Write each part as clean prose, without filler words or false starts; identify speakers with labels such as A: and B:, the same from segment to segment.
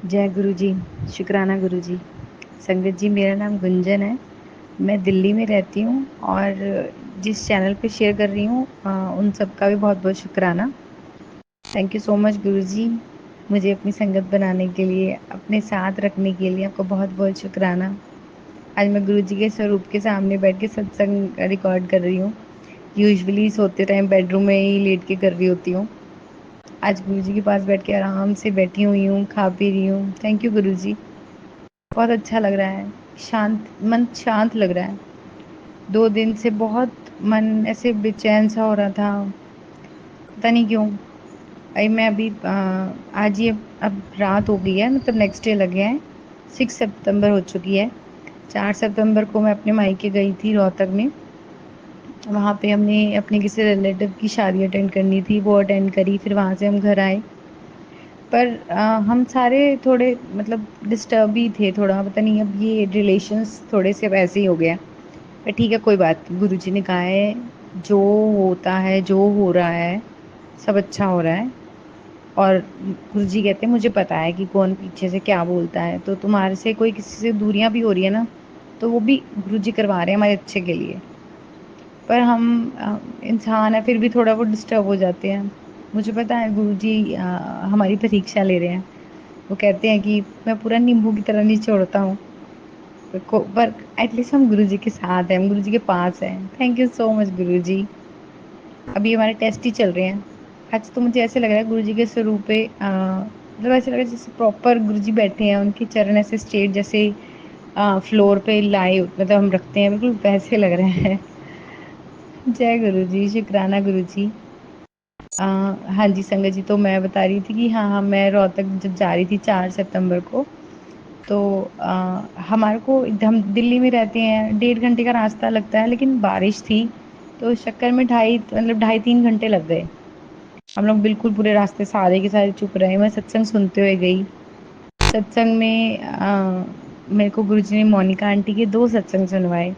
A: जय गुरु जी। शुक्राना गुरु जी। संगत जी, मेरा नाम गुंजन है। मैं दिल्ली में रहती हूँ और जिस चैनल पे शेयर कर रही हूँ उन सबका भी बहुत बहुत शुक्राना। थैंक यू सो मच गुरु जी, मुझे अपनी संगत बनाने के लिए, अपने साथ रखने के लिए आपको बहुत बहुत शुक्राना। आज मैं गुरु जी के स्वरूप के सामने बैठ के सत्संग रिकॉर्ड कर रही हूँ। यूजुअली सोते टाइम बेडरूम में ही लेट के कर रही होती हूँ। आज गुरु जी के पास बैठ के आराम से बैठी हुई हूँ, खा पी रही हूँ। थैंक यू गुरु जी। बहुत अच्छा लग रहा है। शांत मन, शांत लग रहा है। 2 दिन से बहुत मन ऐसे बेचैन सा हो रहा था, पता नहीं क्यों। अभी मैं अभी आज ये अब रात हो गई है, मतलब नेक्स्ट डे लगे हैं। 6 सितंबर हो चुकी है। 4 सितंबर को मैं अपने मायके गई थी रोहतक में। वहाँ पे हमने अपने किसी रिलेटिव की शादी अटेंड करनी थी, वो अटेंड करी, फिर वहाँ से हम घर आए। पर हम सारे थोड़े मतलब डिस्टर्ब ही थे थोड़ा, पता नहीं अब ये रिलेशंस थोड़े से अब ऐसे ही हो गया। पर ठीक है, कोई बात नहीं। गुरु जी ने कहा है जो होता है, जो हो रहा है, सब अच्छा हो रहा है। और गुरु जी कहते हैं मुझे पता है कि कौन पीछे से क्या बोलता है। तो तुम्हारे से कोई किसी से दूरियां भी हो रही है ना, तो वो भी गुरु जी करवा रहे हैं हमारे अच्छे के लिए। पर हम इंसान है, फिर भी थोड़ा वो डिस्टर्ब हो जाते हैं। मुझे पता है गुरु जी हमारी परीक्षा ले रहे हैं। वो कहते हैं कि मैं पूरा नींबू की तरह नहीं छोड़ता हूँ, पर एटलीस्ट हम गुरु जी के साथ हैं, हम गुरु जी के पास हैं। थैंक यू सो मच गुरु जी। अभी हमारे टेस्ट ही चल रहे हैं। आज तो मुझे ऐसे लग रहा है गुरु जी के स्वरूप पे मतलब ऐसे लग रहा है जैसे प्रॉपर गुरु जी बैठे हैं, उनके चरण ऐसे स्ट्रेट जैसे फ्लोर पे लाए मतलब हम रखते हैं, बिल्कुल वैसे लग रहे हैं। जय गुरु जी, शुक्राना गुरु जी। हाँ जी संगत जी, तो मैं बता रही थी कि हाँ हाँ, मैं रोहतक जब जा रही थी 4 सितंबर को, तो हमारे को, हम दिल्ली में रहते हैं, 1.5 घंटे का रास्ता लगता है, लेकिन बारिश थी तो उस चक्कर में ढाई मतलब 2.5-3 घंटे लग गए। हम लोग बिल्कुल पूरे रास्ते सारे के सारे चुप रहे। मैं सत्संग सुनते हुए गई। सत्संग में मेरे को गुरुजी ने मोनिका आंटी के 2 सत्संग सुनवाए।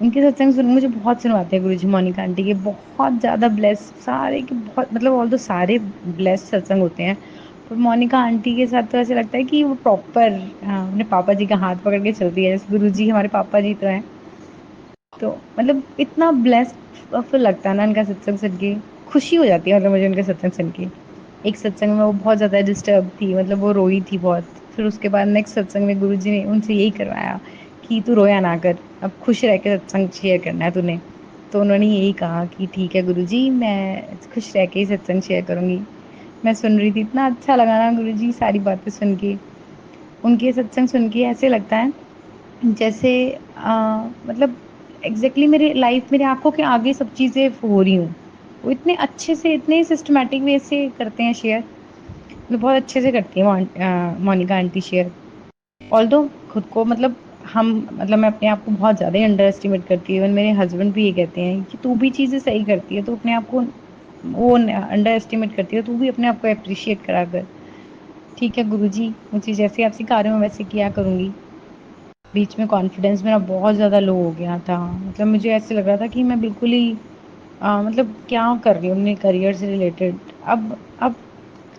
A: उनके सत्संग सुन मुझे बहुत सुनवाते हैं गुरुजी, मोनिका आंटी के बहुत ज़्यादा ब्लेस, सारे के बहुत मतलब ऑल तो सारे ब्लेस सत्संग होते हैं। पर मोनिका आंटी के साथ तो ऐसा लगता है कि वो प्रॉपर अपने पापा जी का हाथ पकड़ के चलती है, जैसे गुरु जी हमारे पापा जी तो हैं। तो मतलब इतना ब्लेस्ड लगता है ना उनका सत्संग सुन के। खुशी हो जाती है मतलब मुझे उनका सत्संग सुन के। एक सत्संग में वो बहुत ज़्यादा डिस्टर्ब थी, मतलब वो रोई थी बहुत। फिर उसके बाद नेक्स्ट सत्संग में गुरुजी ने उनसे यही करवाया कि तू रोया ना कर, अब खुश रह के सत्संग शेयर करना है तूने। तो उन्होंने यही कहा कि ठीक है गुरुजी, मैं खुश रह के ही सत्संग शेयर करूँगी। मैं सुन रही थी, इतना अच्छा लगा ना गुरुजी सारी बातें सुन के। उनके सत्संग सुन के ऐसे लगता है जैसे मतलब एग्जैक्टली मेरे लाइफ, मेरे आंखों के आगे सब चीज़ें हो रही हूँ। वो इतने अच्छे से, इतने सिस्टमेटिक वे से करते हैं शेयर। मैं बहुत अच्छे से करती है मोनिका आंटी शेयर। ऑल्दो खुद को मतलब हम मतलब मैं अपने आप को बहुत ज़्यादा ही अंडर एस्टिमेट करती हूँ। मेरे हस्बैंड भी ये कहते हैं कि तू भी चीज़ें सही करती है, तो अपने आप को वो अंडर एस्टिमेट करती है, तू भी अपने आप को अप्रिशिएट करा कर। ठीक है गुरुजी, मुझे जैसे आप सिखा रहे हो वैसे किया करूँगी। बीच में कॉन्फिडेंस मेरा बहुत ज़्यादा लो हो गया था, मतलब मुझे ऐसे लग रहा था कि मैं बिल्कुल ही मतलब क्या कर रही हूँ अपने करियर से रिलेटेड। अब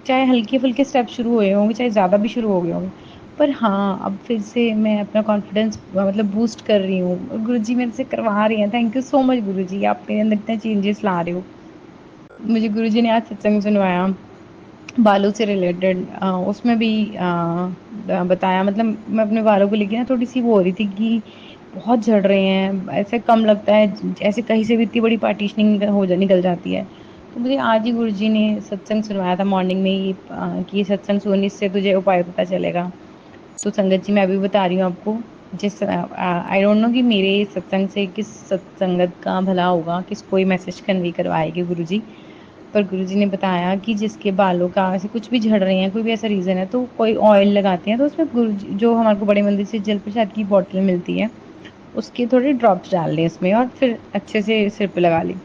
A: चाहे हल्के-फुल्के स्टेप शुरू हुए होंगे, चाहे ज़्यादा भी शुरू हो गए होंगे, पर हाँ, अब फिर से मैं अपना कॉन्फिडेंस मतलब बूस्ट कर रही हूँ और गुरुजी मेरे से करवा रही हैं। थैंक यू सो मच गुरुजी, आप मेरे अंदर इतने चेंजेस ला रहे हो। मुझे गुरुजी ने आज सत्संग सुनवाया बालों से रिलेटेड। उसमें भी बताया, मतलब मैं अपने बालों को लेके ना थोड़ी-सी वो हो रही थी कि बहुत झड़ रहे हैं, ऐसे कम लगता है, ऐसे कहीं से भी इतनी बड़ी पार्टिशनिंग हो जा निकल जाती है। तो मुझे आज ही गुरुजी ने सत्संग सुनवाया था मॉर्निंग में ही कि ये सत्संग सुन, इससे तुझे उपाय पता चलेगा। तो संगत जी मैं अभी बता रही हूँ आपको, जिस आई डोंट नो कि मेरे सत्संग से किस सत्संगत का भला होगा, किसको ये मैसेज कन्वे करवाएँगे गुरुजी। पर गुरुजी ने बताया कि जिसके बालों का ऐसे कुछ भी झड़ रहे हैं, कोई भी ऐसा रीज़न है, तो कोई ऑयल लगाते हैं, तो उसमें गुरुजी जो हमारे को बड़े मंदिर से जल प्रसाद की बॉटल मिलती है, उसके थोड़े ड्रॉप्स डाल लें इसमें और फिर अच्छे से सिर पे लगा लें।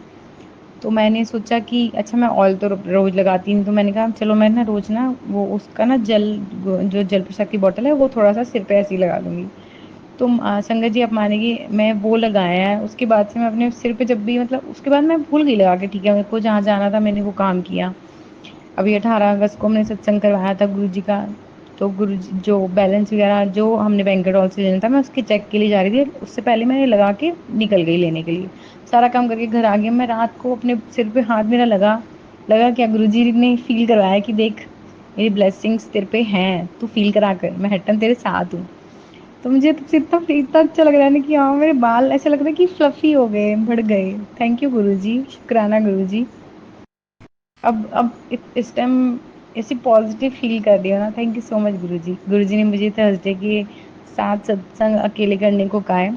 A: तो मैंने सोचा कि अच्छा मैं ऑयल तो रोज़ लगाती हूँ, तो मैंने कहा चलो मैं ना रोज़ ना वो उसका ना जो जल प्रसाद की बॉटल है वो थोड़ा-सा सिर पे ऐसे ही लगा लूँगी। तो संगत जी आप मानेंगी, मैं वो लगाया है, उसके बाद से मैं अपने सिर पे जब भी मतलब उसके बाद मैं भूल गई लगा के, ठीक है, मेरे को जहाँ जाना था मैंने वो काम किया। अभी 18 अगस्त को हमने सत्संग करवाया था गुरु जी का। तो गुरुजी जो बैलेंस वगैरह जो हमने बैंक्वेट हॉल से लेना था, मैं उसके चेक के लिए जा रही थी, उससे पहले मैंने लगा के निकल गई लेने के लिए। सारा काम करके घर आ गई, मैं रात को अपने सिर पे हाथ मेरा लगा, लगा क्या गुरुजी ने फ़ील करवाया कि देख मेरी ब्लेसिंग्स तेरे पे हैं, तू फ़ील करा कर, मैं हर टाइम तेरे साथ हूँ। तो मुझे तब से इतना अच्छा लग रहा है ना कि हाँ, मेरे बाल ऐसा लग रहा है कि फ्लफ़ी हो गए, बढ़ गए। थैंक यू गुरुजी, शुक्राना गुरुजी। अब इस टाइम ऐसे पॉजिटिव फील कर रही हो ना, थैंक यू सो मच गुरुजी। गुरुजी ने मुझे थर्सडे के साथ सत्संग अकेले करने को कहा है।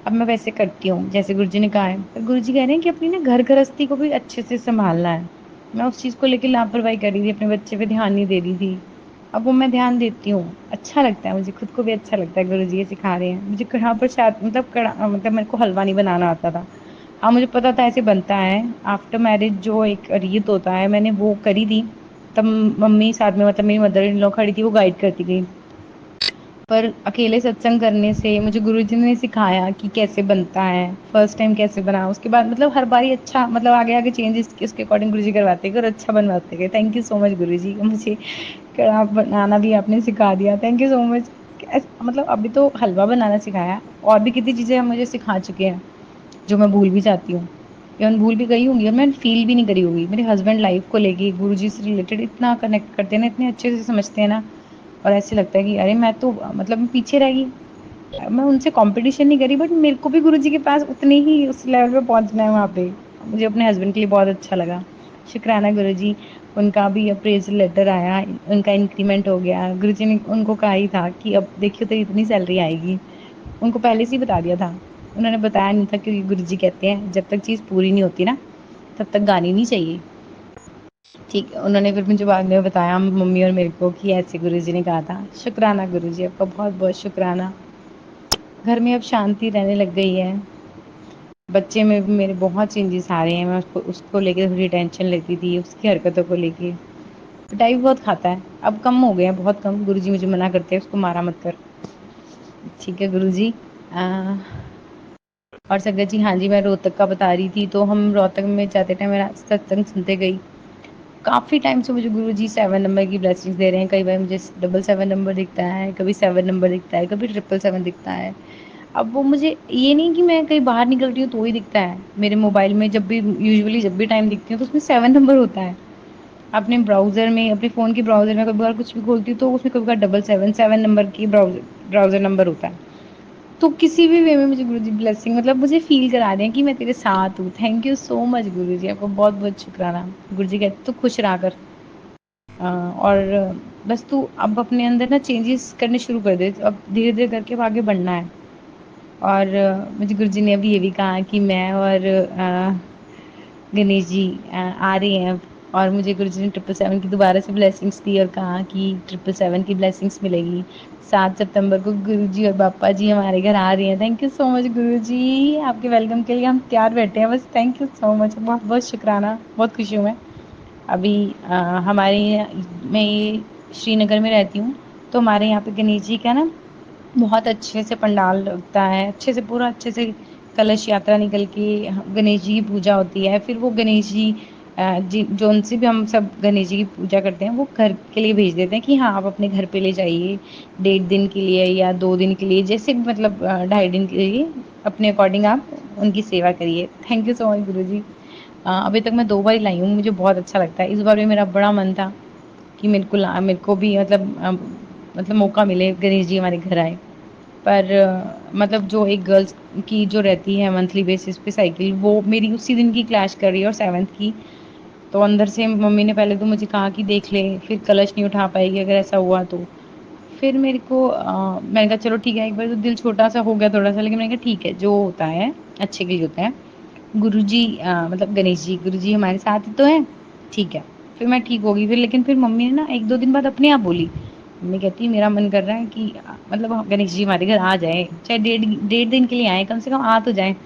A: अब मैं वैसे करती हूँ जैसे गुरुजी ने कहा है, पर गुरुजी कह रहे हैं कि अपनी ना घर गृहस्थी को भी अच्छे से संभालना है। मैं उस चीज़ को लेकर लापरवाही कर रही थी, अपने बच्चे पे ध्यान नहीं दे रही थी। अब वो मैं ध्यान देती हूँ, अच्छा लगता है मुझे, खुद को भी अच्छा लगता है गुरुजी ये सिखा रहे हैं मुझे। कढ़ा प्रसाद मतलब मतलब मेरे को हलवा नहीं बनाना आता था। हाँ, मुझे पता था ऐसे बनता है। आफ्टर मैरिज जो एक रीत होता है, मैंने वो करी थी। तब मम्मी साथ में, मतलब मेरी मदर इन लॉ खड़ी थी, वो गाइड करती गई। पर अकेले सत्संग करने से मुझे गुरुजी ने सिखाया कि कैसे बनता है, फर्स्ट टाइम कैसे बना, उसके बाद मतलब हर बारी अच्छा, मतलब आगे आगे चेंजेस उसके अकॉर्डिंग गुरुजी करवाते गए और अच्छा बनवाते गए। थैंक यू सो मच गुरुजी, मुझे कढ़ा बनाना भी आपने सिखा दिया, थैंक यू सो मच। मतलब अभी तो हलवा बनाना सिखाया, और भी कितनी चीज़ें हम मुझे सिखा चुके हैं जो मैं भूल भी जाती हूँ, इवन भूल भी गई होंगी और मैं फील भी नहीं करी होगी। मेरे हस्बैंड लाइफ को लेके गुरुजी से रिलेटेड इतना कनेक्ट करते हैं ना, इतने अच्छे से समझते हैं ना, और ऐसे लगता है कि अरे मैं तो मतलब मैं पीछे रह गई। मैं उनसे कंपटीशन नहीं करी, बट मेरे को भी गुरुजी के पास उतने ही उस लेवल पे पहुंचना है वहाँ पे। मुझे अपने हस्बैंड के लिए बहुत अच्छा लगा। शुक्राना गुरुजी। उनका भी अप्रेजल लेटर आया, उनका इंक्रीमेंट हो गया। गुरुजी ने उनको कहा ही था कि अब देखियो तो इतनी सैलरी आएगी, उनको पहले से ही बता दिया था। उन्होंने बताया नहीं था क्योंकि गुरुजी कहते हैं जब तक चीज़ पूरी नहीं होती ना, तब तक गानी नहीं चाहिए। ठीक है, उन्होंने फिर मुझे बाद में बताया मम्मी और मेरे को कि ऐसे गुरुजी ने कहा था। शुक्राना गुरुजी, आपका बहुत बहुत शुक्राना। घर में अब शांति रहने लग गई है। बच्चे में भी मेरे बहुत चेंजेस आ रहे हैं। मैं उसको उसको लेके थोड़ी टेंशन लेती थी, उसकी हरकतों को लेके। पिटाई भी बहुत खाता है, अब कम हो गया, बहुत कम। गुरुजी मुझे मना करते हैं उसको मारा मत कर। ठीक है गुरुजी। और संगत जी, हाँ जी, मैं रोहतक का बता रही थी, तो हम रोहतक में जाते टाइम मेरा सत्संग सुनते गई। काफ़ी टाइम से मुझे गुरुजी 7 नंबर की ब्लेसिंग्स दे रहे हैं। कई बार मुझे 777 नंबर दिखता है, कभी 7 नंबर दिखता है, कभी 777 दिखता है। अब वो मुझे ये नहीं कि मैं कहीं बाहर निकल रही हूँ तो ही दिखता है। मेरे मोबाइल में जब भी यूजुअली जब भी टाइम दिखती हूँ तो उसमें 7 नंबर होता है। अपने ब्राउज़र में, अपने फ़ोन के ब्राउज़र में कभी बार कुछ भी खोलती हूँ तो उसमें कभी बार 777 नंबर की ब्राउज़र नंबर होता है। तो किसी भी वे में मुझे गुरुजी ब्लेसिंग, मतलब मुझे फ़ील करा रहे हैं कि मैं तेरे साथ हूँ। थैंक यू सो मच गुरुजी, आपका बहुत-बहुत शुक्राना। गुरुजी कहते तू खुश रहा कर। और बस तू अब अपने अंदर ना चेंजेस करने शुरू कर दे। अब धीरे-धीरे करके अब आगे बढ़ना है। और मुझे गुरुजी ने अभी ये भी कहा कि मैं और गणेश जी आ रहे हैं अब। और मुझे गुरुजी ने 777 की दोबारा से ब्लेसिंग्स दी और कहा कि 777 की ब्लेसिंग्स मिलेगी। 7 सितंबर को गुरुजी और बापा जी हमारे घर आ रहे हैं। थैंक यू सो मच गुरुजी, आपके वेलकम के लिए हम तैयार बैठे हैं बस। थैंक यू सो मच, बहुत बहुत शुक्राना, बहुत खुशी हूँ मैं। अभी हमारे, मैं ये श्रीनगर में रहती हूँ, तो हमारे यहाँ पे गणेश जी का ना बहुत अच्छे से पंडाल लगता है, अच्छे से पूरा अच्छे से कलश यात्रा निकल के गणेश जी की पूजा होती है। फिर वो गणेश जी जी जो उनसे भी हम सब गणेश जी की पूजा करते हैं, वो घर के लिए भेज देते हैं कि हाँ आप अपने घर पे ले जाइए, 1.5 दिन के लिए या 2 दिन के लिए, जैसे भी मतलब 2.5 दिन के लिए अपने अकॉर्डिंग आप उनकी सेवा करिए। थैंक यू सो मच गुरु जी। अभी तक मैं 2 बार ही लाई हूँ, मुझे बहुत अच्छा लगता है। इस बार भी मेरा बड़ा मन था कि मेरे को भी मतलब मतलब मौका मिले, गणेश जी हमारे घर आए। पर मतलब जो एक गर्ल्स की जो रहती है मंथली बेसिस पे साइकिल, वो मेरी उसी दिन की क्लैश कर रही है और 7th की। तो अंदर से मम्मी ने पहले तो मुझे कहा कि देख ले, फिर कलश नहीं उठा पाएगी अगर ऐसा हुआ तो। फिर मेरे को मैंने कहा चलो ठीक है, एक बार तो दिल छोटा सा हो गया थोड़ा सा, लेकिन मैंने कहा ठीक है, जो होता है अच्छे के लिए होता है। गुरुजी मतलब गणेश जी, गुरुजी हमारे साथ ही तो हैं, ठीक है। फिर मैं ठीक हो गई फिर, लेकिन फिर मम्मी ने ना 1-2 दिन बाद अपने आप बोली। मम्मी कहती मेरा मन कर रहा है कि मतलब गणेश जी हमारे घर आ जाएँ, चाहे डेढ़ डेढ़ दिन के लिए आएँ, कम से कम आ तो जाएँ।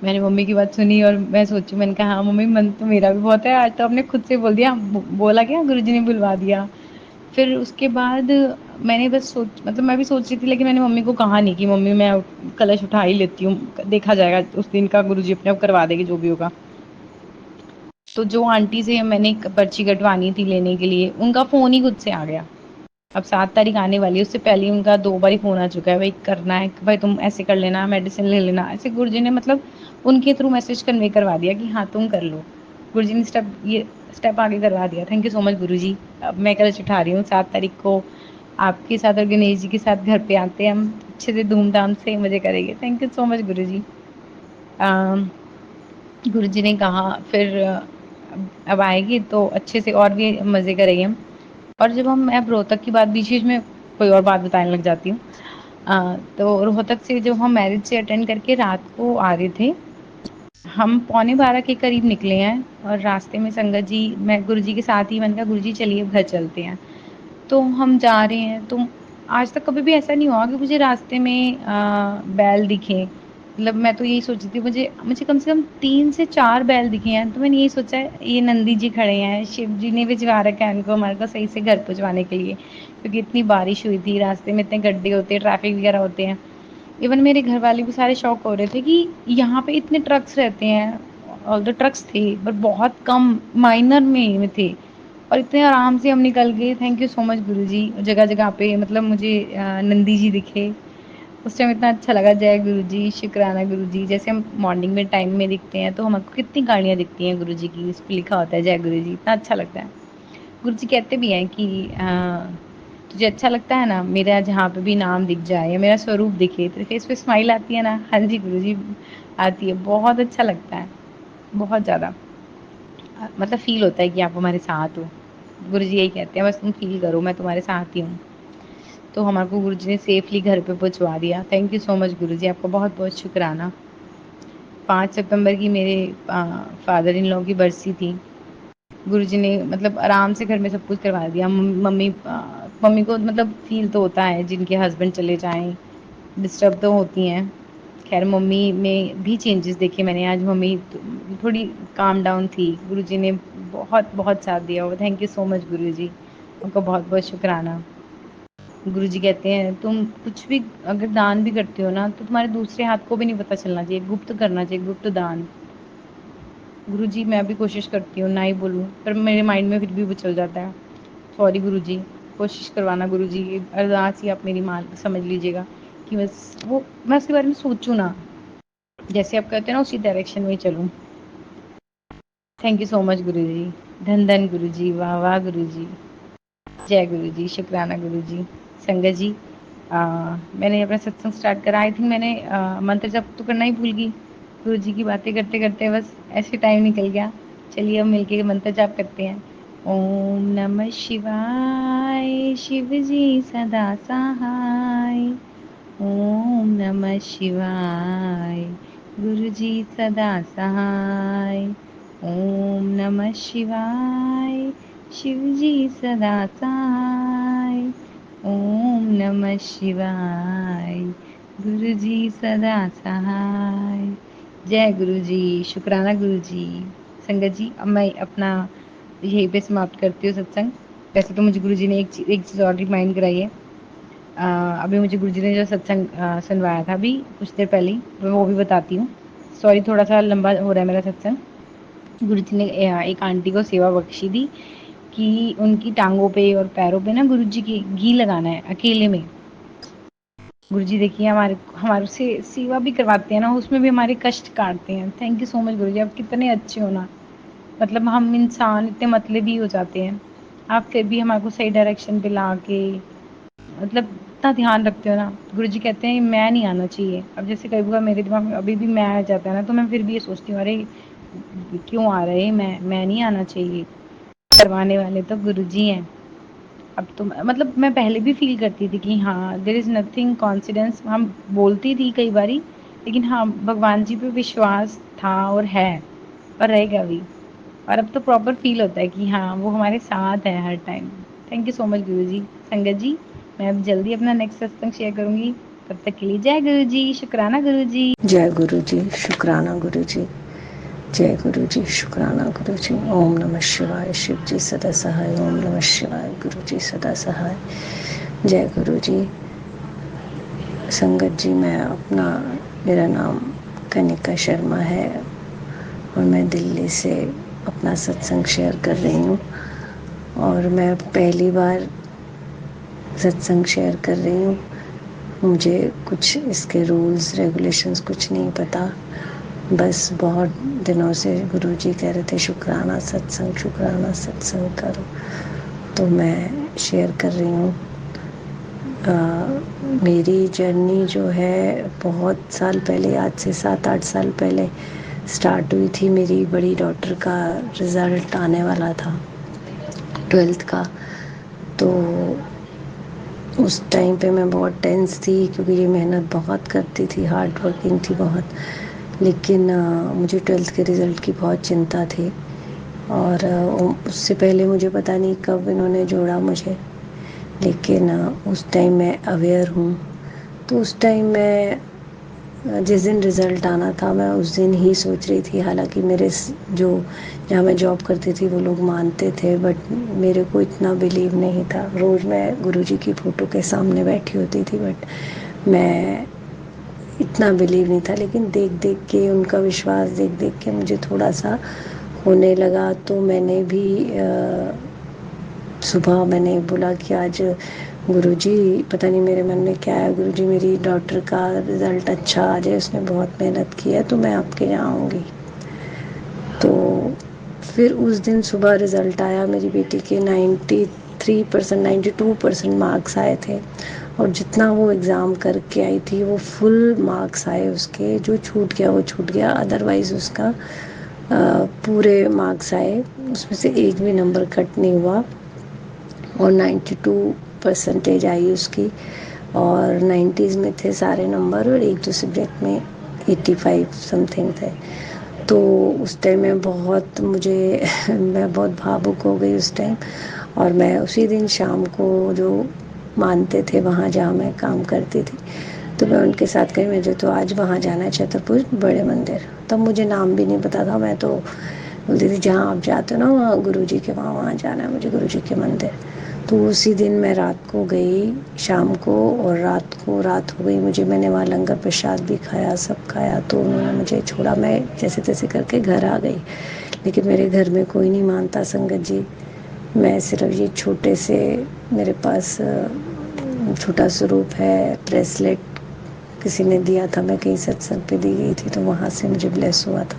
A: मैंने मम्मी की बात सुनी और मैं सोची, मैंने कहा हाँ मम्मी, मन तो मेरा भी बहुत है, आज तो आपने खुद से बोल दिया, बोला क्या, गुरुजी ने बुलवा दिया। फिर उसके बाद मैंने बस सोच, मतलब मैं भी सोच रही थी, लेकिन मैंने मम्मी को कहा नहीं कि मम्मी मैं कलश उठा ही लेती हूँ, देखा जाएगा उस दिन का, गुरुजी अपने आप करवा देंगे जो भी होगा। तो जो आंटी से मैंने एक पर्ची कटवानी थी लेने के लिए, उनका फ़ोन ही खुद से आ गया। अब 7 तारीख आने वाली है, उससे पहले ही उनका 2 बारी फ़ोन आ चुका है, भई करना है, भाई तुम ऐसे कर लेना, मेडिसिन ले लेना। ऐसे गुरुजी ने मतलब उनके थ्रू मैसेज कन्वे करवा दिया कि हाँ, तुम कर लो। गुरुजी ने स्टेप आगे करवा दिया। थैंक यू सो मच गुरुजी। अब मैं कलश उठा रही हूँ 7 तारीख को आपके साथ और गणेश जी के साथ घर पे आते हैं हम, अच्छे से धूम-धाम से मज़े करेंगे। थैंक यू सो मच गुरुजी। अ, गुरुजी ने कहा फिर अब आएगी तो अच्छे से और भी मज़े करेंगे हम। और जब हम मैं रोहतक की बात बीच-बीच में कोई और बात बताने लग जाती हूँ। तो रोहतक से जब हम मैरिज से अटेंड करके रात को आ रहे थे, हम पौने 12 के करीब निकले हैं और रास्ते में संगत जी मैं गुरुजी के साथ ही मैंने कहा गुरुजी चलिए अब घर चलते हैं। तो हम जा रहे हैं तो आज तक कभी भी ऐसा नहीं हुआ कि मुझे रास्ते में बैल दिखे। मतलब मैं तो यही सोच रही थी मुझे मुझे कम से कम 3 से 4 बैल दिखे हैं, तो मैंने यही सोचा है ये नंदी जी खड़े हैं, शिव जी ने भिजवा रखा है इनको हमारे को सही से घर पहुँचवाने के लिए। क्योंकि इतनी बारिश हुई थी, रास्ते में इतने गड्ढे होते हैं, ट्रैफिक वगैरह होते हैं। इवन मेरे घर वाले भी सारे शॉक हो रहे थे कि यहाँ पे इतने ट्रक्स रहते हैं, ऑल्दो ट्रक्स थे बट बहुत कम माइनर में थे और इतने आराम से हम निकल गए। थैंक यू सो मच गुरुजी। जगह-जगह पे मतलब मुझे नंदी जी दिखे, उस टाइम इतना अच्छा लगा। जय गुरुजी, शुक्राना गुरुजी। जैसे हम मॉर्निंग में टाइम में दिखते हैं तो हमको कितनी गाड़ियाँ दिखती हैं गुरुजी की, इस पे लिखा होता है जय गुरुजी, इतना अच्छा लगता है। गुरुजी कहते भी हैं कि तुझे अच्छा लगता है ना मेरा जहाँ पे भी नाम दिख जाए या मेरा स्वरूप दिखे, तेरे फेस पे स्माइल आती है ना? हाँ जी गुरुजी, आती है। बहुत अच्छा लगता है, बहुत ज़्यादा। मतलब फ़ील होता है कि आप हमारे साथ हो। गुरुजी यही कहते हैं बस तुम फ़ील करो मैं तुम्हारे साथ ही हूँ। तो हमारे को गुरुजी ने सेफ़ली घर पे पहुँचवा दिया। थैंक यू सो मच गुरुजी, आपका बहुत-बहुत शुकराना। 5 सितंबर की मेरे फादर इन लॉ की बरसी थी। गुरुजी ने मतलब आराम से घर में सब कुछ करवा दिया। मम्मी को मतलब फ़ील तो होता है जिनके हस्बैंड चले जाएँ, डिस्टर्ब तो होती हैं। ख़ैर मम्मी में भी चेंजेस देखे मैंने। आज मम्मी थोड़ी काम डाउन थी। गुरुजी ने बहुत साथ दिया और थैंक यू सो मच गुरुजी। उनका बहुत-बहुत शुकराना। गुरुजी कहते हैं तुम कुछ भी अगर दान भी करते हो ना तो तुम्हारे दूसरे हाथ को भी नहीं पता चलना चाहिए, गुप्त करना चाहिए, गुप्त दान। गुरुजी मैं भी कोशिश करती हूँ ना ही बोलूँ, पर मेरे माइंड में फिर भी वो चल जाता है। सॉरी गुरुजी, कोशिश करवाना गुरुजी, ये अरदास ही आप मेरी मान समझ लीजिएगा कि बस वो मैं उसके बारे में सोचूँ ना, जैसे आप कहते हैं ना उसी डायरेक्शन में ही चलूँ। थैंक यू सो मच गुरुजी। धन धन गुरुजी, वाह वाह गुरुजी। जय गुरुजी, शुक्राना गुरुजी। संगत जी मैंने अपना सत्संग स्टार्ट करा। आई थिंक मैंने मंत्र जप तो करना ही भूल गई। गुरुजी की बातें करते-करते बस ऐसे टाइम निकल गया। चलिए अब मिलके मंत्र जाप करते हैं। ओम नमः शिवाय, शिव जी सदा सहाय। ओम नमः शिवाय, गुरु जी सदा सहाय। ओम नमः शिवाय, शिव जी सदा सहाय। ओम नमः शिवाय, गुरु जी सदा सहाय। जय गुरु जी, शुक्राना गुरु जी। संगत जी अब मैं अपना यहीं पे समाप्त करती हूँ सत्संग। वैसे तो मुझे गुरु जी ने एक चीज़ और रिमाइंड कराई है। अभी मुझे गुरुजी ने जो सत्संग सुनवाया था अभी कुछ देर पहले ही, मैं वो भी बताती हूँ। सॉरी थोड़ा सा लंबा हो रहा है मेरा सत्संग। गुरुजी ने एक आंटी को सेवा बख्शी थी कि उनकी टांगों पे और पैरों पे ना गुरुजी की घी लगाना है अकेले में। गुरुजी देखिए हमारे हमारे से सेवा भी करवाते हैं ना, उसमें भी हमारे कष्ट काटते हैं। थैंक यू सो मच गुरुजी, आप कितने अच्छे हो ना। मतलब हम इंसान इतने मतलबी हो जाते हैं, आप फिर भी हमारे को सही डायरेक्शन पे ला के मतलब इतना ध्यान रखते हो ना। गुरुजी कहते हैं मैं नहीं आना चाहिए। अब जैसे कई बार मेरे दिमाग में अभी भी मैं आ जाता है ना, तो मैं फिर भी ये सोचती हूँ अरे क्यों आ रहे हैं, मैं नहीं आना चाहिए। करवाने वाले तो गुरुजी हैं। अब तो मतलब मैं पहले भी फ़ील करती थी कि हाँ देयर इज़ नथिंग कोइंसिडेंस, हम बोलती थी कई बारी, लेकिन हाँ भगवान जी पे विश्वास था और है और रहेगा भी। और अब तो प्रॉपर फ़ील होता है कि हाँ वो हमारे साथ है हर time. Thank you so much Guruji. संगत जी मैं अब जल्दी अपना नेक्स्ट सत्संग शेयर करूँगी। तब तक के लिए जय गुरुजी, शुक्राना गुरुजी।
B: जय गुरु जी, शुक्राना गुरु जी। जय गुरु जी, शुक्राना गुरु जी। ओम नमः शिवाय, शिव जी सदा सहाय। ओम नमः शिवाय, गुरु जी सदा सहाय। जय गुरु जी। संगत जी मैं अपना मेरा नाम कनिका शर्मा है और मैं दिल्ली से अपना सत्संग शेयर कर रही हूँ। और मैं पहली बार सत्संग शेयर कर रही हूँ। मुझे कुछ इसके रूल्स रेगुलेशंस कुछ नहीं पता, बस बहुत दिनों से गुरुजी कह रहे थे शुक्राना सत्संग करो, तो मैं शेयर कर रही हूँ। मेरी जर्नी जो है बहुत साल पहले, आज से 7-8 साल पहले स्टार्ट हुई थी। मेरी बड़ी डॉटर का रिज़ल्ट आने वाला था 12th का, तो उस टाइम पे मैं बहुत टेंस थी क्योंकि ये मेहनत बहुत करती थी, हार्ड वर्किंग थी बहुत। लेकिन मुझे 12th के रिज़ल्ट की बहुत चिंता थी, और उससे पहले मुझे पता नहीं कब इन्होंने जोड़ा मुझे, लेकिन उस टाइम मैं अवेयर हूँ। तो उस टाइम मैं जिस दिन रिज़ल्ट आना था मैं उस दिन ही सोच रही थी, हालांकि मेरे जो जहाँ मैं जॉब करती थी वो लोग मानते थे, बट मेरे को इतना बिलीव नहीं था। रोज़ मैं गुरुजी की फ़ोटो के सामने बैठी होती थी, बट मैं इतना बिलीव नहीं था। लेकिन देख देख के उनका विश्वास देख देख के मुझे थोड़ा सा होने लगा। तो मैंने भी सुबह मैंने बोला कि आज गुरुजी, पता नहीं मेरे मन में क्या है, गुरुजी मेरी डॉटर का रिज़ल्ट अच्छा आ जाए, उसने बहुत मेहनत की है, तो मैं आपके यहाँ आऊँगी। तो फिर उस दिन सुबह रिज़ल्ट आया, मेरी बेटी के 93% 92% मार्क्स आए थे, और जितना वो एग्ज़ाम करके आई थी वो फुल मार्क्स आए उसके। जो छूट गया वो छूट गया, अदरवाइज़ उसका पूरे मार्क्स आए, उसमें से एक भी नंबर कट नहीं हुआ, और 92% आई उसकी, और 90s में थे सारे नंबर, और एक दो सब्जेक्ट में 85 समथिंग थे। तो उस टाइम में बहुत मुझे मैं बहुत भावुक हो गई उस टाइम। और मैं उसी दिन शाम को जो मानते थे वहाँ जहाँ मैं काम करती थी, तो मैं उनके साथ गई। मुझे तो आज वहाँ जाना है, छतरपुर बड़े मंदिर। तब मुझे नाम भी नहीं पता था, मैं तो बोलती थी जहाँ आप जाते हो ना वहाँ गुरुजी के वहाँ जाना है मुझे, गुरुजी के मंदिर। तो उसी दिन मैं रात को गई, शाम को, और रात हो गई मुझे। मैंने वहाँ लंगर प्रसाद भी खाया, सब खाया, तो उन्होंने मुझे छोड़ा। मैं जैसे तैसे करके घर आ गई, लेकिन मेरे घर में कोई नहीं मानता संगत जी। मैं सिर्फ ये छोटे से, मेरे पास छोटा स्वरूप है, ब्रेसलेट किसी ने दिया था, मैं कहीं सत्संग पे दी गई थी, तो वहाँ से मुझे ब्लेस हुआ था।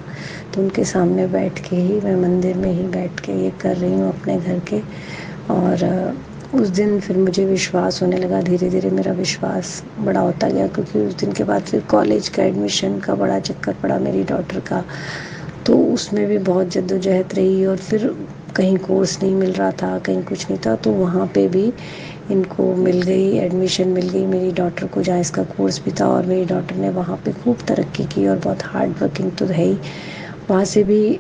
B: तो उनके सामने बैठ के ही, मैं मंदिर में ही बैठ के ये कर रही हूँ अपने घर के। और उस दिन फिर मुझे विश्वास होने लगा, धीरे धीरे मेरा विश्वास बड़ा होता गया, क्योंकि उस दिन के बाद फिर कॉलेज का एडमिशन का बड़ा चक्कर पड़ा मेरी डॉटर का। तो उसमें भी बहुत जद्दोजहद रही, और फिर कहीं कोर्स नहीं मिल रहा था, कहीं कुछ नहीं था, तो वहाँ पे भी इनको मिल गई एडमिशन, मिल गई मेरी डॉटर को जहाँ इसका कोर्स भी था। और मेरी डॉटर ने वहाँ पे खूब तरक्की की, और बहुत हार्ड वर्किंग तो है ही। वहाँ से भी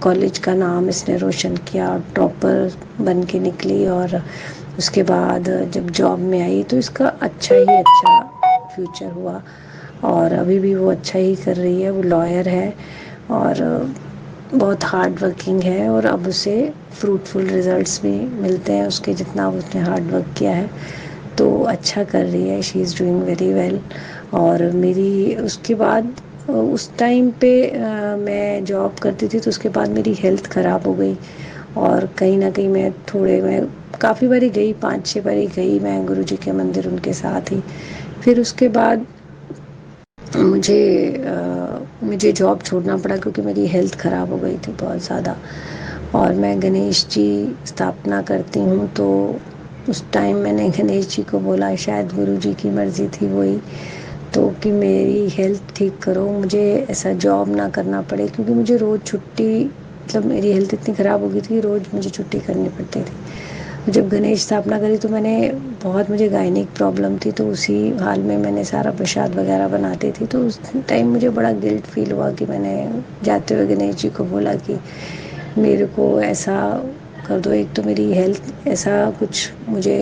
B: कॉलेज का नाम इसने रोशन किया, टॉपर बन के निकली। और उसके बाद जब जॉब में आई तो इसका अच्छा ही अच्छा फ्यूचर हुआ, और अभी भी वो अच्छा ही कर रही है। वो लॉयर है, और बहुत हार्ड वर्किंग है, और अब उसे फ्रूटफुल रिजल्ट्स भी मिलते हैं उसके, जितना उसने हार्ड वर्क किया है। तो अच्छा कर रही है, she is doing very well. और मेरी उसके बाद उस टाइम पे मैं जॉब करती थी, तो उसके बाद मेरी हेल्थ ख़राब हो गई, और कहीं ना कहीं मैं काफ़ी बारी गई, 5-6 बारी गई मैं गुरुजी के मंदिर उनके साथ ही। फिर उसके बाद मुझे जॉब छोड़ना पड़ा, क्योंकि मेरी हेल्थ ख़राब हो गई थी बहुत ज़्यादा। और मैं गणेश जी स्थापना करती हूँ, तो उस टाइम मैंने गणेश जी को बोला, शायद गुरुजी की मर्ज़ी थी वही, तो कि मेरी हेल्थ ठीक करो, मुझे ऐसा जॉब ना करना पड़े, क्योंकि मुझे रोज़ छुट्टी, मतलब मेरी हेल्थ इतनी ख़राब हो गई थी, रोज़ मुझे छुट्टी करनी पड़ती थी। जब गणेश स्थापना करी तो मुझे गायनिक प्रॉब्लम थी, तो उसी हाल में मैंने सारा प्रसाद वगैरह बनाती थी। तो उस टाइम मुझे बड़ा गिल्ट फील हुआ कि मैंने जाते हुए गणेश जी को बोला कि मेरे को ऐसा कर दो, एक तो मेरी हेल्थ, ऐसा कुछ मुझे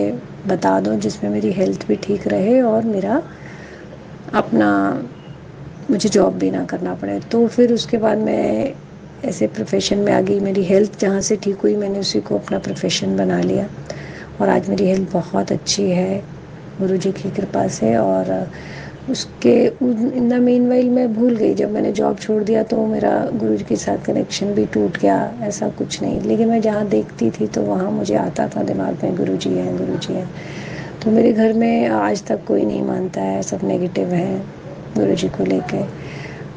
B: बता दो जिसमें मेरी हेल्थ भी ठीक रहे, और मेरा अपना मुझे जॉब भी ना करना पड़े। तो फिर उसके बाद मैं ऐसे प्रोफेशन में आ गई। मेरी हेल्थ जहाँ से ठीक हुई मैंने उसी को अपना प्रोफेशन बना लिया, और आज मेरी हेल्थ बहुत अच्छी है गुरुजी की कृपा से। और उसके इन द मीन वाइल मैं भूल गई, जब मैंने जॉब छोड़ दिया तो मेरा गुरुजी के साथ कनेक्शन भी टूट गया, ऐसा कुछ नहीं। लेकिन मैं जहाँ देखती थी तो वहाँ मुझे आता था दिमाग में गुरुजी हैं, गुरुजी हैं। तो मेरे घर में आज तक कोई नहीं मानता है, सब नेगेटिव हैं गुरुजी को लेके।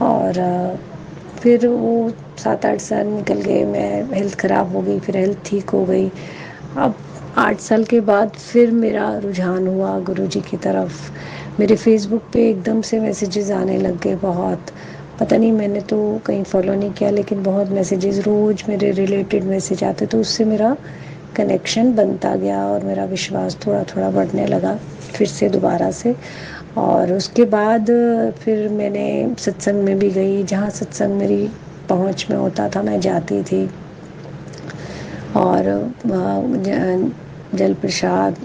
B: और फिर वो 7-8 साल निकल गए, मैं हेल्थ ख़राब हो गई, फिर हेल्थ ठीक हो गई। अब 8 साल के बाद फिर मेरा रुझान हुआ गुरुजी की तरफ। मेरे फेसबुक पे एकदम से मैसेजेस आने लग गए बहुत। पता नहीं, मैंने तो कहीं फॉलो नहीं किया, लेकिन बहुत मैसेजेस रोज़ मेरे रिलेटेड मैसेज आते, तो उससे मेरा कनेक्शन बनता गया और मेरा विश्वास थोड़ा थोड़ा बढ़ने लगा फिर से दोबारा से। और उसके बाद फिर मैंने सत्संग में भी गई, जहाँ सत्संग मेरी पहुँच में होता था मैं जाती थी। और जल प्रसाद,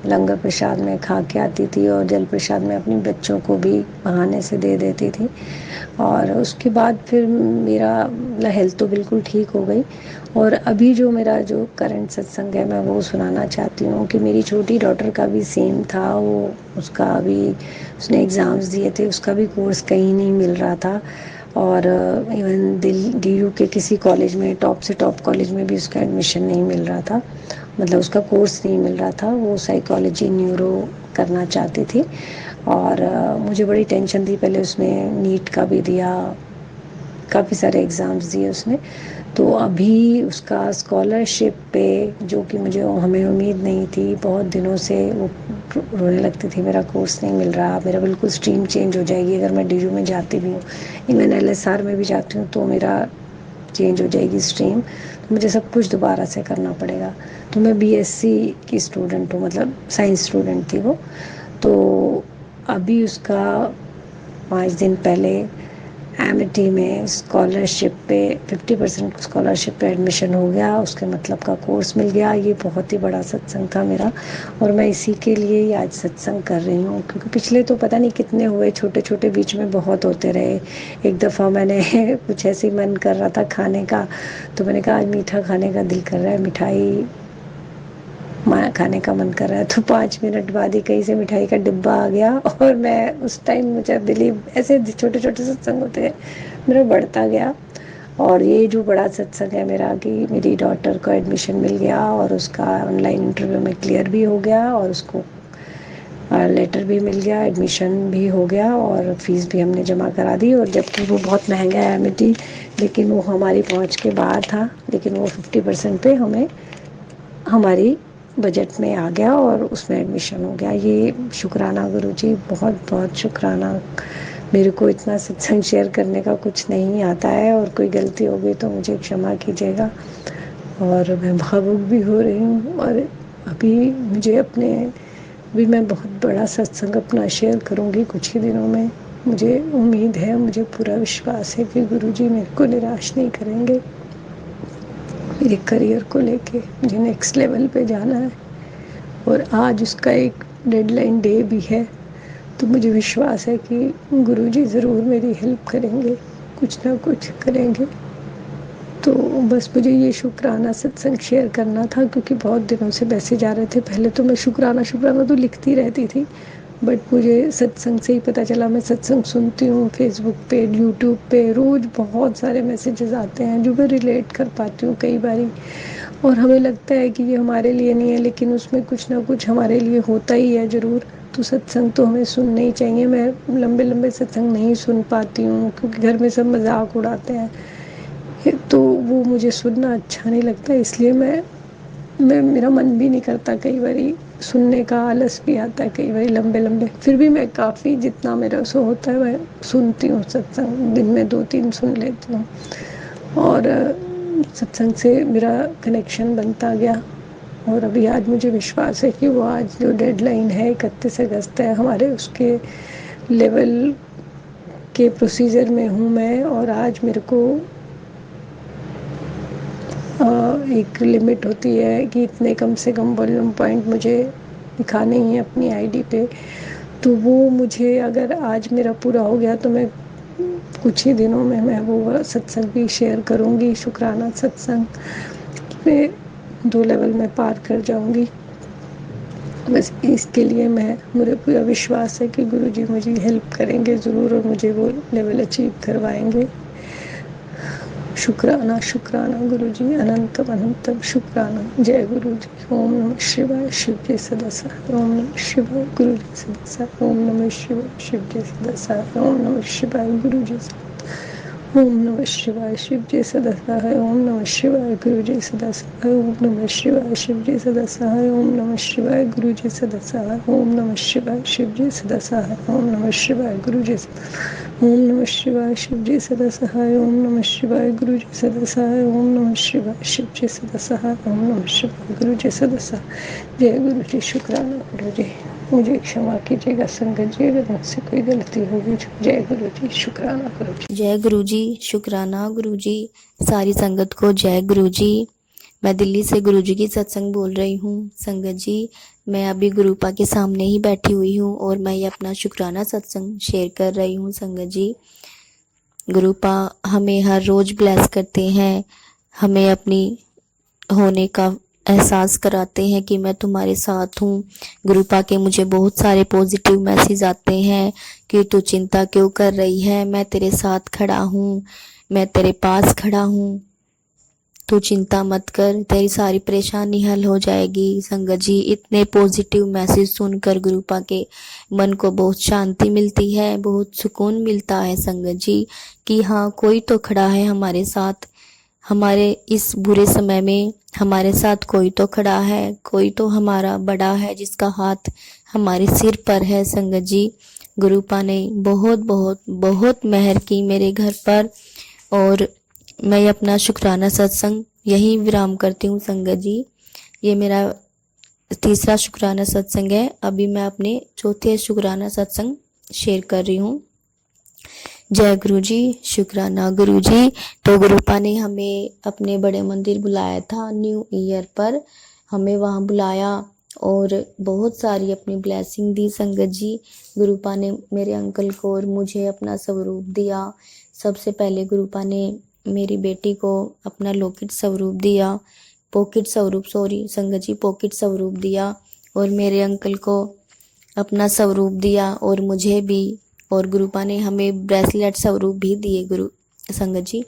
B: लंगर प्रसाद में खा के आती थी, और जल प्रसाद में अपने बच्चों को भी बहाने से दे देती थी। और उसके बाद फिर मेरा हेल्थ तो बिल्कुल ठीक हो गई। और अभी जो मेरा जो करंट सत्संग है मैं वो सुनाना चाहती हूँ कि मेरी छोटी डॉटर का भी सेम था। वो उसका अभी उसने एग्ज़ाम्स दिए थे, उसका भी कोर्स कहीं नहीं मिल रहा था। और इवन DU के किसी कॉलेज में, टॉप से टॉप कॉलेज में भी उसका एडमिशन नहीं मिल रहा था, मतलब उसका कोर्स नहीं मिल रहा था। वो साइकोलॉजी न्यूरो करना चाहती थी। और मुझे बड़ी टेंशन थी। पहले उसने नीट का भी दिया, काफ़ी सारे एग्ज़ाम्स दिए उसने। तो अभी उसका स्कॉलरशिप पे, जो कि मुझे हमें उम्मीद नहीं थी, बहुत दिनों से वो रोने लगती थी मेरा कोर्स नहीं मिल रहा, मेरा बिल्कुल स्ट्रीम चेंज हो जाएगी अगर मैं DU में जाती भी हूँ, इवन LSR में भी जाती हूँ तो मेरा चेंज हो जाएगी स्ट्रीम, तो मुझे सब कुछ दोबारा से करना पड़ेगा। तो मैं BSc की स्टूडेंट हूँ, मतलब साइंस स्टूडेंट थी वो। तो अभी उसका 5 दिन पहले एमिटी में स्कॉलरशिप पे 50% स्कॉलरशिप पे एडमिशन हो गया, उसके मतलब का कोर्स मिल गया। ये बहुत ही बड़ा सत्संग था मेरा, और मैं इसी के लिए ही आज सत्संग कर रही हूँ, क्योंकि पिछले तो पता नहीं कितने हुए, छोटे छोटे बीच में बहुत होते रहे। एक दफ़ा मैंने कुछ ऐसे ही मन कर रहा था खाने का, तो मैंने कहा आज मीठा खाने का दिल कर रहा है, मिठाई खाने का मन कर रहा है। तो 5 मिनट बाद ही कहीं से मिठाई का डिब्बा आ गया, और मैं उस टाइम, मुझे बिलीव, ऐसे छोटे छोटे सत्संग होते हैं, मेरा बढ़ता गया। और ये जो बड़ा सत्संग है मेरा, कि मेरी डॉटर को एडमिशन मिल गया और उसका ऑनलाइन इंटरव्यू में क्लियर भी हो गया, और उसको लेटर भी मिल गया, एडमिशन भी हो गया, और फीस भी हमने जमा करा दी। और जबकि वो बहुत महंगा है एमिटी, लेकिन वो हमारी पहुंच के बाहर था, लेकिन वो 50% पे हमें हमारी बजट में आ गया और उसमें एडमिशन हो गया। ये शुक्राना गुरुजी, बहुत बहुत शुक्राना। मेरे को इतना सत्संग शेयर करने का कुछ नहीं आता है, और कोई गलती हो गई तो मुझे क्षमा कीजिएगा। और मैं भावुक भी हो रही हूँ। और अभी मुझे अपने, भी मैं बहुत बड़ा सत्संग अपना शेयर करूँगी कुछ ही दिनों में। मुझे उम्मीद है, मुझे पूरा विश्वास है कि गुरुजी मेरे को निराश नहीं करेंगे। मेरे करियर को लेके मुझे नेक्स्ट लेवल पे जाना है, और आज उसका एक डेडलाइन डे भी है। तो मुझे विश्वास है कि गुरुजी ज़रूर मेरी हेल्प करेंगे, कुछ ना कुछ करेंगे। तो बस मुझे ये शुक्राना सत्संग शेयर करना था, क्योंकि बहुत दिनों से मैसेज आ रहे थे। पहले तो मैं शुक्राना शुक्राना तो लिखती रहती थी, बट मुझे सत्संग से ही पता चला। मैं सत्संग सुनती हूँ फेसबुक पे, यूट्यूब पे, रोज़ बहुत सारे मैसेजेस आते हैं जो मैं रिलेट कर पाती हूँ कई बारी। और हमें लगता है कि ये हमारे लिए नहीं है, लेकिन उसमें कुछ ना कुछ हमारे लिए होता ही है ज़रूर। तो सत्संग तो हमें सुनना ही चाहिए। मैं लंबे लंबे सत्संग नहीं सुन पाती हूँ, क्योंकि घर में सब मजाक उड़ाते हैं, तो वो मुझे सुनना अच्छा नहीं लगता। इसलिए मैं मेरा मन भी नहीं करता, कई बारी सुनने का आलस भी आता है कई बारी लंबे लंबे। फिर भी मैं काफ़ी, जितना मेरा सो होता है मैं सुनती हूँ सत्संग, दिन में 2-3 सुन लेती हूँ। और सत्संग से मेरा कनेक्शन बनता गया। और अभी आज मुझे विश्वास है कि वो आज जो डेडलाइन है 31 अगस्त है हमारे, उसके लेवल के प्रोसीजर में हूँ मैं। और आज मेरे को एक लिमिट होती है कि इतने कम से कम वॉल्यूम पॉइंट मुझे दिखाने ही है अपनी आईडी पे। तो वो मुझे, अगर आज मेरा पूरा हो गया तो मैं कुछ ही दिनों में मैं वो सत्संग भी शेयर करूँगी, शुक्राना सत्संग में 2 लेवल में पार कर जाऊँगी। बस इसके लिए मुझे पूरा विश्वास है कि गुरुजी मुझे हेल्प करेंगे ज़रूर और मुझे वो लेवल अचीव करवाएंगे। शुक्राना शुक्राना गुरुजी, अनंतम अनंतम शुक्राना। जय गुरुजी। ओम नमः शिवाय। शिव जी सदा सहाय। ओम नमः शिवाय। गुरुजी सदा सहाय। ओम नमः शिवाय। शिव जी सदा सहाय। ओम नमः शिवाय। गुरुजी ओम नमः शिवाय। शिव जी सदा सहाय। ओम नमः शिवाय। गुरुजी सदा सहाय। ओम नमः शिवाय। शिव जी सदा सहाय। ओम नमः शिवाय। गुरुजी सदा सहाय। ओम नमः शिवाय। शिव जी सदा सहाय। ओम नमः शिवाय। गुरुजी ओम नमः शिवाय। शिव जी सदा सहाय। ओम नमः शिवाय। गुरुजी सदा सहाय। ओम नमः शिवाय। शिव जी सदा सहाय। ओम नमः शिवाय। गुरुजी सदा सहाय। जय गुरुजी। शुक्राना गुरुजी। मुझे क्षमा कीजिएगा संगत जी अगर मुझसे कोई गलती होगी। जय गुरुजी। शुक्राना गुरुजी।
C: जय गुरुजी। शुक्राना गुरुजी। सारी संगत को जय गुरुजी। मैं दिल्ली से गुरुजी की सत्संग बोल रही हूँ। संगत जी, मैं अभी गुरुपा के सामने ही बैठी हुई हूँ और मैं ये अपना शुक्राना सत्संग शेयर कर रही हूँ। संगत जी, गुरुपा हमें हर रोज ब्लेस करते हैं, हमें अपनी होने का एहसास कराते हैं कि मैं तुम्हारे साथ हूँ। गुरुपा के मुझे बहुत सारे पॉजिटिव मैसेज आते हैं कि तू चिंता क्यों कर रही है, मैं तेरे साथ खड़ा हूँ, मैं तेरे पास खड़ा हूँ, तू चिंता मत कर, तेरी सारी परेशानी हल हो जाएगी। संगत जी, इतने पॉजिटिव मैसेज सुनकर गुरुपा के मन को बहुत शांति मिलती है, बहुत सुकून मिलता है संगत जी, कि हाँ कोई तो खड़ा है हमारे साथ, हमारे इस बुरे समय में हमारे साथ कोई तो खड़ा है, कोई तो हमारा बड़ा है जिसका हाथ हमारे सिर पर है। संगत जी, गुरुपा ने बहुत बहुत बहुत मेहर की मेरे घर पर और मैं अपना शुक्राना सत्संग यही विराम करती हूँ। संगत जी, ये मेरा तीसरा शुक्राना सत्संग है। अभी मैं अपने चौथे शुक्राना सत्संग शेयर कर रही हूँ। जय गुरुजी। शुक्राना गुरुजी। तो गुरुपा ने हमें अपने बड़े मंदिर बुलाया था न्यू ईयर पर, हमें वहाँ बुलाया और बहुत सारी अपनी ब्लेसिंग दी। संगत जी, गुरुपा ने मेरे अंकल को और मुझे अपना स्वरूप दिया। सबसे पहले गुरुपा ने मेरी बेटी को अपना लॉकेट स्वरूप दिया, पॉकेट स्वरूप, सॉरी संगत जी, पॉकेट स्वरूप दिया और मेरे अंकल को अपना स्वरूप दिया और मुझे भी, और गुरुपा ने हमें ब्रेसलेट स्वरूप भी दिए। गुरु संगत जी,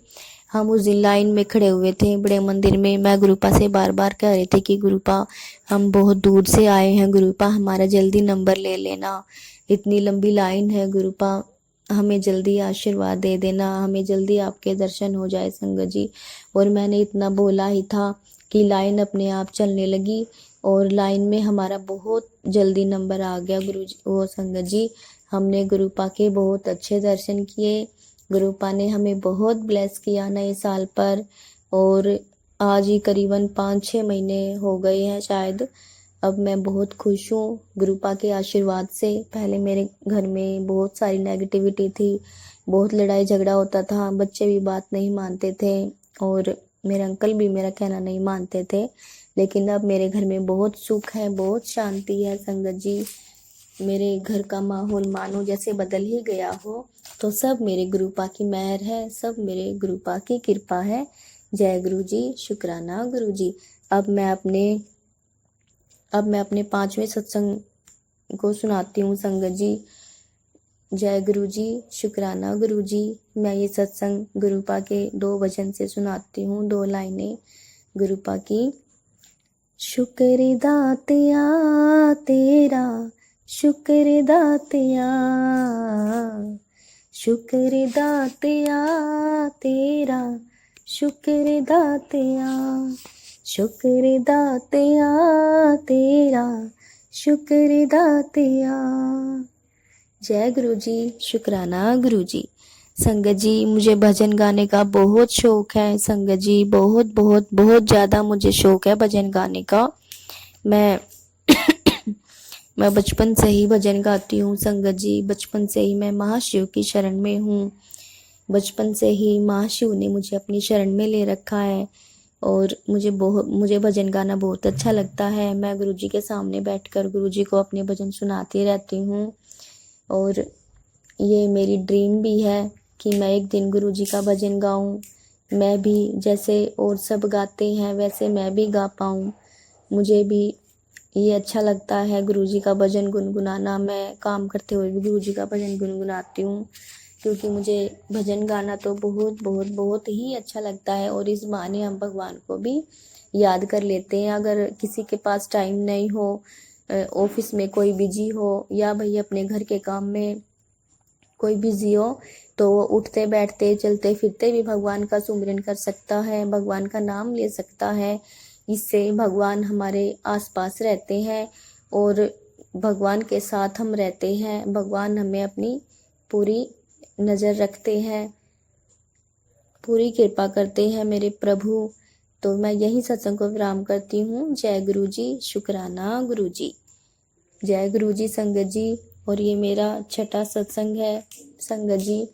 C: हम उस दिन लाइन में खड़े हुए थे बड़े मंदिर में। मैं गुरुपा से बार बार कह रही थी कि गुरुपा हम बहुत दूर से आए हैं, गुरुपा हमारा जल्दी नंबर ले लेना, इतनी लंबी लाइन है, गुरुपा हमें जल्दी आशीर्वाद दे देना, हमें जल्दी आपके दर्शन हो जाए। संगत जी, और मैंने इतना बोला ही था कि लाइन अपने आप चलने लगी और लाइन में हमारा बहुत जल्दी नंबर आ गया। गुरु जी, वो संगत जी, हमने गुरुपा के बहुत अच्छे दर्शन किए। गुरुपा ने हमें बहुत ब्लेस किया नए साल पर, और आज ही करीबन 5-6 महीने हो गए हैं शायद। अब मैं बहुत खुश हूँ गुरुपा के आशीर्वाद से। पहले मेरे घर में बहुत सारी नेगेटिविटी थी, बहुत लड़ाई झगड़ा होता था, बच्चे भी बात नहीं मानते थे और मेरे अंकल भी मेरा कहना नहीं मानते थे, लेकिन अब मेरे घर में बहुत सुख है, बहुत शांति है। संगत जी, मेरे घर का माहौल मानो जैसे बदल ही गया हो। तो सब मेरे गुरुपा की मेहर है, सब मेरे गुरुपा की कृपा है। जय गुरु जी। शुक्राना गुरु जी। अब मैं अपने 5वें सत्संग को सुनाती हूँ। संगत जी, जय गुरु जी। शुक्राना गुरु जी। मैं ये सत्संग गुरुपा के 2 वचन से सुनाती हूँ, 2 लाइनें गुरुपा की। शुक्र दातिया तेरा, शुक्र दातिया, शुक्र दातिया तेरा, शुक्र दातिया, शुक्र दातिया तेरा, शुक्र दातिया। जय गुरु जी। शुक्राना गुरु जी। संगत जी, मुझे भजन गाने का बहुत शौक है। संगत जी, बहुत बहुत बहुत ज़्यादा मुझे शौक है भजन गाने का। मैं मैं बचपन से ही भजन गाती हूँ। संगत जी, बचपन से ही मैं महाशिव की शरण में हूँ। बचपन से ही महाशिव ने मुझे अपनी शरण में ले रखा है और मुझे भजन गाना बहुत अच्छा लगता है। मैं गुरुजी के सामने बैठकर गुरुजी को अपने भजन सुनाती रहती हूँ और ये मेरी ड्रीम भी है कि मैं एक दिन गुरुजी का भजन गाऊं। मैं भी जैसे और सब गाते हैं वैसे मैं भी गा पाऊं। मुझे भी ये अच्छा लगता है गुरुजी का भजन गुनगुनाना। मैं काम करते हुए भी गुरुजी का भजन गुनगुनाती हूँ, क्योंकि मुझे भजन गाना तो बहुत बहुत बहुत ही अच्छा लगता है। और इस बहाने हम भगवान को भी याद कर लेते हैं। अगर किसी के पास टाइम नहीं हो, ऑफिस में कोई बिजी हो, या भाई अपने घर के काम में कोई बिजी हो, तो वो उठते बैठते चलते फिरते भी भगवान का सुमिरन कर सकता है, भगवान का नाम ले सकता है। इससे भगवान हमारे आसपास रहते हैं और भगवान के साथ हम रहते हैं। भगवान हमें अपनी पूरी नज़र रखते हैं, पूरी कृपा करते हैं मेरे प्रभु। तो मैं यही सत्संग को विराम करती हूँ। जय गुरु जी, शुक्राना गुरु जी। जय गुरु जी संगत जी। और ये मेरा छठा सत्संग है संगत जी।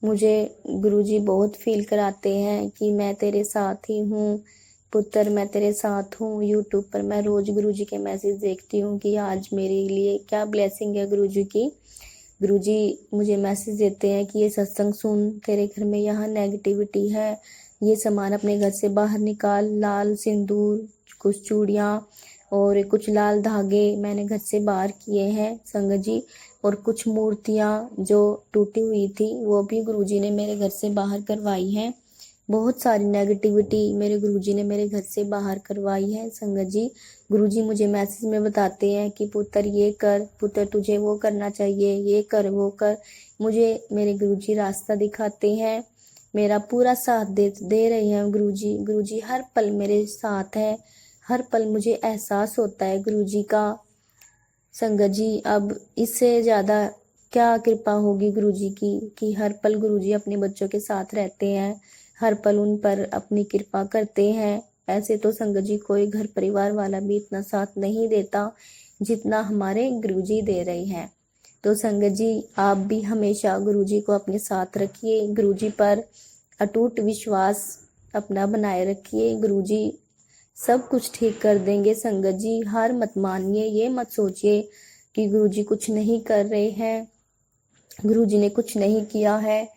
C: मुझे गुरुजी बहुत फील कराते हैं कि मैं तेरे साथ ही हूँ पुत्र, मैं तेरे साथ हूँ। यूट्यूब पर मैं रोज गुरुजी के मैसेज देखती हूँ कि आज मेरे लिए क्या ब्लेसिंग है गुरुजी की। गुरुजी मुझे मैसेज देते हैं कि ये सत्संग सुन, तेरे घर में यहाँ नेगेटिविटी है, ये सामान अपने घर से बाहर निकाल। लाल सिंदूर, कुछ चूड़ियाँ और कुछ लाल धागे मैंने घर से बाहर किए हैं संगत जी। और कुछ मूर्तियाँ जो टूटी हुई थी वो भी गुरुजी ने मेरे घर से बाहर करवाई हैं। बहुत सारी नेगेटिविटी मेरे गुरुजी ने मेरे घर से बाहर करवाई है संगत जी। गुरुजी मुझे मैसेज में बताते हैं कि पुत्र ये कर, पुत्र तुझे वो करना चाहिए, ये कर वो कर। मुझे मेरे गुरुजी रास्ता दिखाते हैं, मेरा पूरा साथ दे रहे हैं गुरुजी। गुरुजी हर पल मेरे साथ है, हर पल मुझे एहसास होता है गुरुजी का। संगत जी अब इससे ज़्यादा क्या कृपा होगी गुरुजी की कि हर पल गुरुजी अपने बच्चों के साथ रहते हैं, हर पल उन पर अपनी कृपा करते हैं। ऐसे तो संगत जी कोई घर परिवार वाला भी इतना साथ नहीं देता जितना हमारे गुरुजी दे रहे हैं। तो संगत जी आप भी हमेशा गुरुजी को अपने साथ रखिए, गुरुजी पर अटूट विश्वास अपना बनाए रखिए। गुरुजी सब कुछ ठीक कर देंगे संगत जी। हार मत मानिए, ये मत सोचिए कि गुरुजी कुछ नहीं कर रहे हैं, गुरुजी ने कुछ नहीं किया है।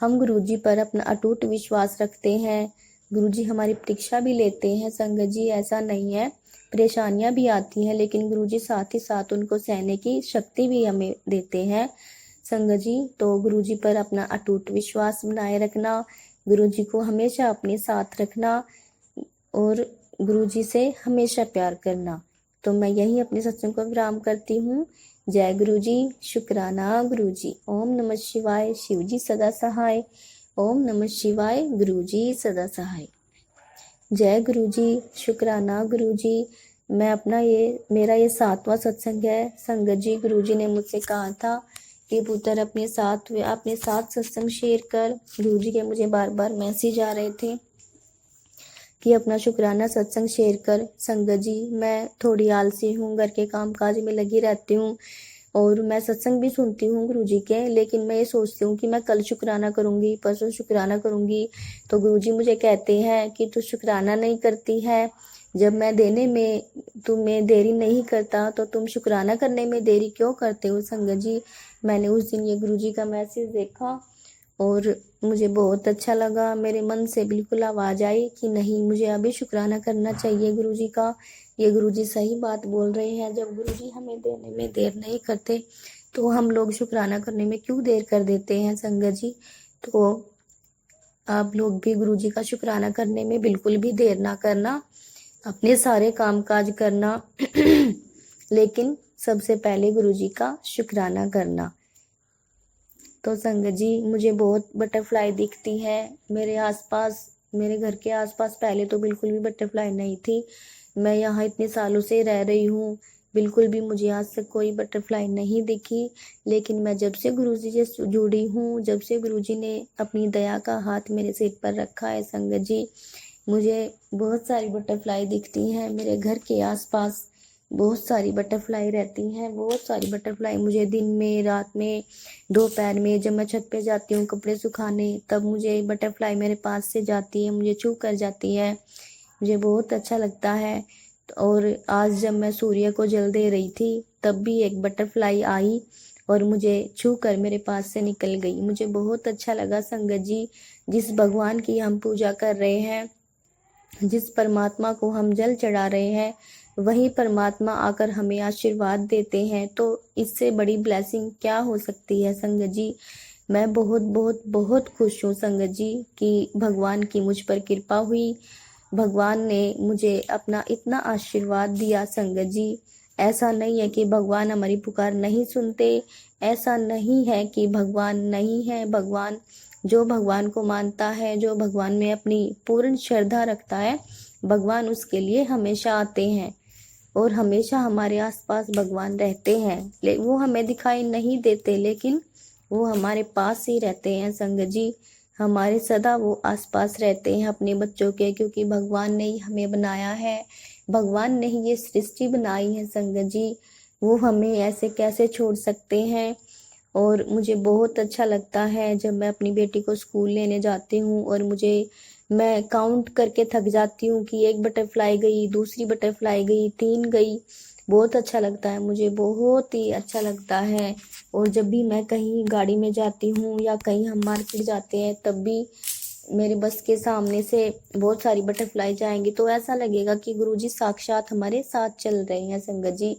C: हम गुरुजी पर अपना अटूट विश्वास रखते हैं। गुरुजी हमारी परीक्षा भी लेते हैं संगत जी, ऐसा नहीं है, परेशानियां भी आती हैं, लेकिन गुरुजी साथ ही साथ उनको सहने की शक्ति भी हमें देते हैं संगत जी। तो गुरुजी पर अपना अटूट विश्वास बनाए रखना, गुरुजी को हमेशा अपने साथ रखना और गुरुजी से हमेशा प्यार करना। तो मैं यही अपने सत्संग को विराम करती हूँ। जय गुरुजी, शुक्राना गुरुजी। ओम नमः शिवाय, शिवजी सदा सहाय। ओम नमः शिवाय, गुरुजी सदा सहाय। जय गुरुजी, शुक्राना गुरुजी। मैं अपना मेरा ये 7वां सत्संग है संगत जी। गुरुजी ने मुझसे कहा था कि पुत्र अपने साथ सत्संग शेयर कर। गुरुजी के मुझे बार बार मैसेज आ रहे थे कि अपना शुक्राना सत्संग शेयर कर। संगत जी मैं थोड़ी आलसी हूँ, घर के काम काज में लगी रहती हूँ और मैं सत्संग भी सुनती हूँ गुरुजी के, लेकिन मैं ये सोचती हूँ कि मैं कल शुक्राना करूँगी, परसों शुक्राना करूँगी। तो गुरुजी मुझे कहते हैं कि तू शुक्राना नहीं करती है, जब मैं देने में तुम्हें देरी नहीं करता तो तुम शुक्राना करने में देरी क्यों करते हो संगत जी। मैंने उस दिन ये गुरुजी का मैसेज देखा और मुझे बहुत अच्छा लगा। मेरे मन से बिल्कुल आवाज़ आई कि नहीं, मुझे अभी शुक्राना करना चाहिए गुरुजी का। ये गुरुजी सही बात बोल रहे हैं। जब गुरुजी हमें देने में देर नहीं करते तो हम लोग शुक्राना करने में क्यों देर कर देते हैं संगत जी। तो आप लोग भी गुरुजी का शुक्राना करने में बिल्कुल भी देर ना करना, अपने सारे काम काज करना लेकिन सबसे पहले गुरुजी का शुक्राना करना। तो संगत जी मुझे बहुत बटरफ्लाई दिखती है मेरे आसपास, मेरे घर के आसपास। पहले तो बिल्कुल भी बटरफ्लाई नहीं थी। मैं यहाँ इतने सालों से रह रही हूँ, बिल्कुल भी मुझे आज तक कोई बटरफ्लाई नहीं दिखी। लेकिन मैं जब से गुरुजी से जुड़ी हूँ, जब से गुरुजी ने अपनी दया का हाथ मेरे सिर पर रखा है संगत जी, मुझे बहुत सारी बटरफ्लाई दिखती हैं। मेरे घर के आसपास बहुत सारी बटरफ्लाई रहती हैं, बहुत सारी बटरफ्लाई मुझे दिन में, रात में, दोपहर में, जब मैं छत पे जाती हूँ कपड़े सुखाने तब मुझे बटरफ्लाई मेरे पास से जाती है, मुझे छू कर जाती है, मुझे बहुत अच्छा लगता है। और आज जब मैं सूर्य को जल दे रही थी तब भी एक बटरफ्लाई आई और मुझे छू कर मेरे पास से निकल गई। मुझे बहुत अच्छा लगा संगत जी। जिस भगवान की हम पूजा कर रहे हैं, जिस परमात्मा को हम जल चढ़ा रहे हैं वही परमात्मा आकर हमें आशीर्वाद देते हैं, तो इससे बड़ी ब्लेसिंग क्या हो सकती है संगत जी। मैं बहुत बहुत बहुत खुश हूँ संगत जी कि भगवान की मुझ पर कृपा हुई, भगवान ने मुझे अपना इतना आशीर्वाद दिया संगत जी। ऐसा नहीं है कि भगवान हमारी पुकार नहीं सुनते, ऐसा नहीं है कि भगवान नहीं है। भगवान, जो भगवान को मानता है, जो भगवान में अपनी पूर्ण श्रद्धा रखता है, भगवान उसके लिए हमेशा आते हैं और हमेशा हमारे आसपास भगवान रहते हैं। वो हमें दिखाई नहीं देते लेकिन वो हमारे पास ही रहते हैं संगत जी। हमारे सदा वो आसपास रहते हैं अपने बच्चों के, क्योंकि भगवान ने ही हमें बनाया है, भगवान ने ही ये सृष्टि बनाई है संगत जी। वो हमें ऐसे कैसे छोड़ सकते हैं। और मुझे बहुत अच्छा लगता है जब मैं अपनी बेटी को स्कूल लेने जाती हूँ और मैं काउंट करके थक जाती हूँ कि एक बटरफ्लाई गई, दूसरी बटरफ्लाई गई, 3 गई। बहुत अच्छा लगता है, मुझे बहुत ही अच्छा लगता है। और जब भी मैं कहीं गाड़ी में जाती हूँ या कहीं हम मार्केट जाते हैं तब भी मेरे बस के सामने से बहुत सारी बटरफ्लाई जाएंगी तो ऐसा लगेगा कि गुरुजी साक्षात हमारे साथ चल रहे हैं संगत जी।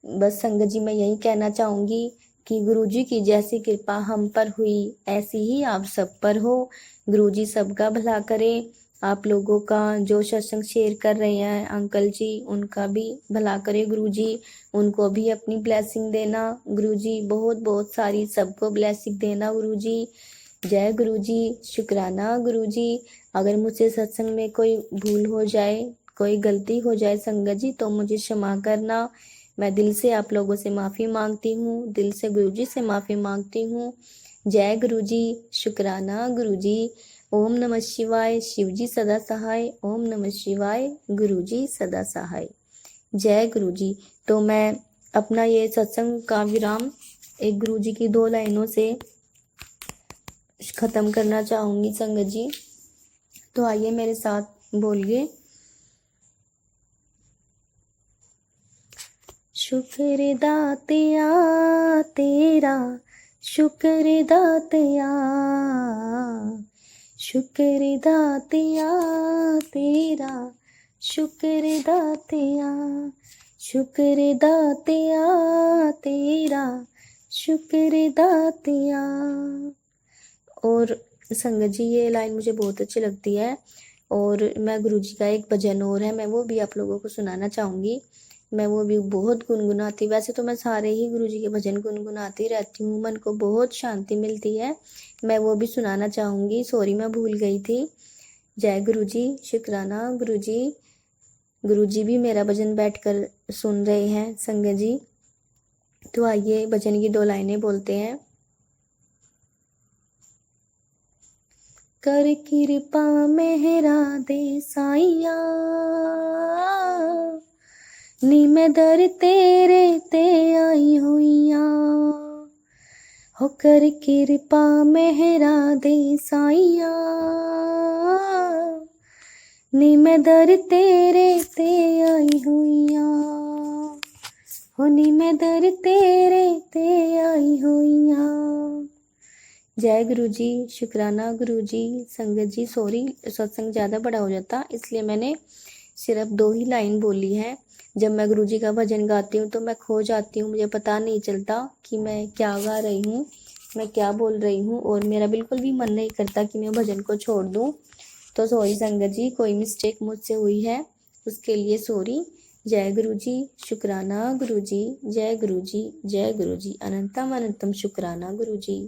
C: बस संगत जी मैं यही कहना चाहूंगी कि गुरुजी की जैसी कृपा हम पर हुई ऐसी ही आप सब पर हो। गुरुजी सबका भला करे। आप लोगों का जो सत्संग शेयर कर रहे हैं अंकल जी, उनका भी भला करे गुरुजी, उनको भी अपनी ब्लेसिंग देना गुरुजी, बहुत बहुत सारी सबको ब्लेसिंग देना गुरुजी। जय गुरुजी, शुक्राना गुरुजी। अगर मुझसे सत्संग में कोई भूल हो जाए, कोई गलती हो जाए संगत जी तो मुझे क्षमा करना। मैं दिल से आप लोगों से माफ़ी मांगती हूँ, दिल से गुरुजी से माफ़ी मांगती हूँ। जय गुरुजी, शुक्राना गुरुजी। ओम नमः शिवाय, शिवजी सदा सहाय। ओम नमः शिवाय, गुरुजी सदा सहाय। जय गुरुजी। तो मैं अपना ये सत्संग का विराम एक गुरुजी की 2 लाइनों से खत्म करना चाहूंगी संगत जी। तो आइए मेरे साथ बोलिए। शुक्र दातिया तेरा, शुक्र दातिया, शुक्र दातिया तेरा, शुक्र दातिया, शुक्र दातिया तेरा, शुक्र दातिया। और संगत जी ये लाइन मुझे बहुत अच्छी लगती है और मैं गुरुजी का एक भजन और है, मैं वो भी आप लोगों को सुनाना चाहूँगी। मैं वो भी बहुत गुनगुनाती, वैसे तो मैं सारे ही गुरुजी के भजन गुनगुनाती रहती हूँ, मन को बहुत शांति मिलती है। मैं वो भी सुनाना चाहूँगी, सॉरी मैं भूल गई थी। जय गुरुजी, शुक्राना गुरुजी। गुरुजी भी मेरा भजन बैठकर सुन रहे हैं संगत जी। तो आइए भजन की 2 लाइनें बोलते हैं। कर कृपा मेहरा दे साइया, नी मैं दर तेरे ते आई हुईया। हो कर कृपा मेहरा दे साइया, नी मैं दर तेरे ते आई हुईया। हो नी मैं दर तेरे ते आई हुईया। जय गुरुजी, शुक्राना गुरुजी। संगत जी सॉरी सत्संग ज़्यादा बड़ा हो जाता इसलिए मैंने सिर्फ 2 ही लाइन बोली है। जब मैं गुरुजी का भजन गाती हूँ तो मैं खो जाती हूँ, मुझे पता नहीं चलता कि मैं क्या गा रही हूँ, मैं क्या बोल रही हूँ और मेरा बिल्कुल भी मन नहीं करता कि मैं भजन को छोड़ दूँ। तो सॉरी संगत जी, कोई मिस्टेक मुझसे हुई है उसके लिए सॉरी। जय गुरुजी, शुक्राना गुरुजी। जय गुरुजी, जय गुरुजी। अनंतम अनंतम शुक्राना गुरुजी।